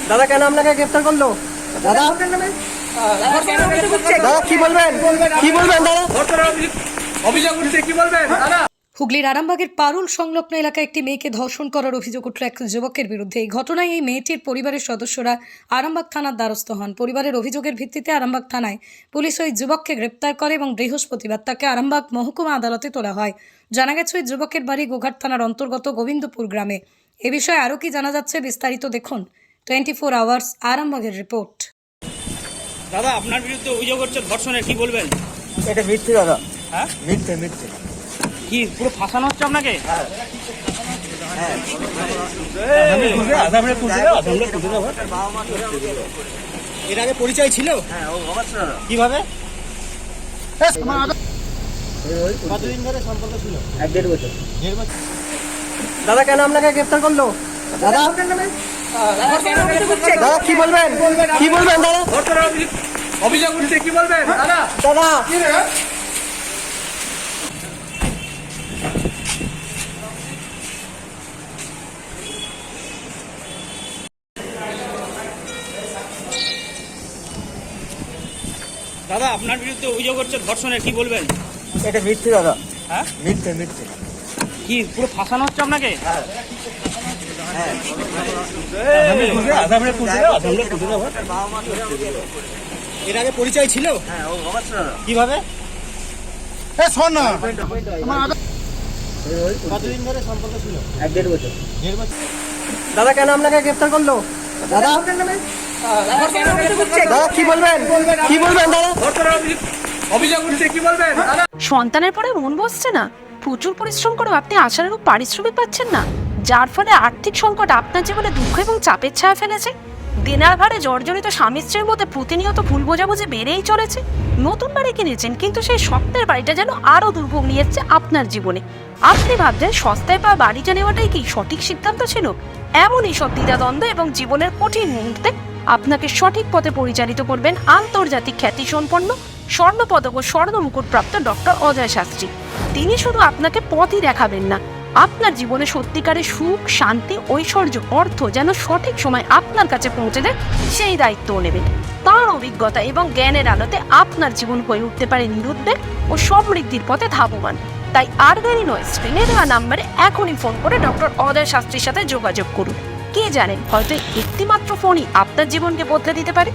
দাদা কেন আপনাকে গ্রেফতার করলো? দাদা দাদা কি বলবেন, কি বলবেন দাদা? অভিযোগ উঠছে, কি বলবেন দাদা? হুগলির আরামবাগের পারুল সংলগ্ন এলাকায় একটি মেয়েকে ধর্ষণ করার অভিযোগ উঠল এক যুবকের বিরুদ্ধে। এই ঘটনায় এই মেয়েটির পরিবারের সদস্যরা আরামবাগ থানার দ্বারস্থ হন। পরিবারের অভিযোগের ভিত্তিতে আরামবাগ থানায় পুলিশ ওই যুবককে গ্রেপ্তার করে এবং বৃহস্পতিবার তাকে আরামবাগ মহকুমা আদালতে তোলা হয়। জানা গেছে ওই যুবকের বাড়ি গোঘাট থানার অন্তর্গত গোবিন্দপুর গ্রামে। এ বিষয়ে আরও কি জানা যাচ্ছে বিস্তারিত দেখুন 24 আওয়ার্স আরামবাগের রিপোর্ট। দাদা আপনার বিরুদ্ধে অভিযোগ হচ্ছে ধর্ষণের, কি বলবেন? এটা মিথ্যে দাদা। হ্যাঁ, মিথ্যে মিথ্যে। কি পুরো ফাঁসানো হচ্ছে আপনাকে? এর আগে পরিচয় ছিল? কিভাবে? কতদিন ধরে সম্পর্ক ছিল? 1-1.5 বছর। দাদা কেন আপনাকে গ্রেফতার করলো? দাদা দাদা কি বলবেন, কি বলবেন দাদা? অভিযোগ উঠছে, কি বলবেন দাদা? দাদা দাদা আপনার বিরুদ্ধে অভিযোগ হচ্ছে ধর্ষণের, কি বলবেন? এটা মিথ্যে দাদা। হ্যাঁ, মিথ্যে মিথ্যে। কি পুরো ফাঁসানো হচ্ছে আপনাকে? এর আগে পরিচয় ছিল? কিভাবে? কতদিন ধরে সম্পর্ক ছিল? 1-1.5 বছর। দাদা কেন আপনাকে গ্রেফতার করলো? দাদা দাদা কি বলবেন, কি বলবেন দাদা? অভিযোগ উঠছে, কি বলবেন দাদা? সন্তানের পরে মন বসছে না, প্রচুর পরিশ্রম করেও আপনি আশানুরূপ পারিশ্রমিক পাচ্ছেন না, যার ফলে আর্থিক সংকট আপনার জীবনে দুঃখ এবং চাপের ছায়া ফেলেছে। দিনার ভারে জর্জরিত স্বামী স্ত্রীর মধ্যে প্রতিনিয়ত ভুল বোঝাবুঝি বেড়েই চলেছে। নতুন বাড়ি কিনেছেন, কিন্তু সেই স্বপ্নের বাড়িটা যেন আরো দুর্ভোগ নিয়ে এসছে আপনার জীবনে। আপনি ভাবছেন সস্তায় পাওয়া বাড়িটা নেওয়াটাই কি সঠিক সিদ্ধান্ত ছিল? এমনই সব দ্বিধাদ্বন্দ্ব এবং জীবনের কঠিন মুহূর্তে আপনাকে সঠিক পথে পরিচালিত করবেন আন্তর্জাতিক খ্যাতিসম্পন্ন স্বর্ণপদক ও স্বর্ণ মুকুটপ্রাপ্ত ডক্টর অজয় শাস্ত্রী। তিনি শুধু আপনাকে পথই দেখাবেন না, আপনার জীবনে সত্যিকারের সুখ, শান্তি, ঐশ্বর্য, অর্থ যেন সঠিক সময় আপনার কাছে পৌঁছে দেয় সেই দায়িত্বও নেবেন। তাঁর অভিজ্ঞতা এবং জ্ঞানের আলোতে আপনার জীবন হয়ে উঠতে পারে নিরুদ্বেগ ও সমৃদ্ধির পথে ধাবমান। তাই আর দেরি নয়, স্ক্রিনে দেওয়া নাম্বারে এখনই ফোন করে ডক্টর অজয় শাস্ত্রীর সাথে যোগাযোগ করুন। কে জানেন, হয়তো একটিমাত্র ফোনই আপনার জীবনকে বদলে দিতে পারে।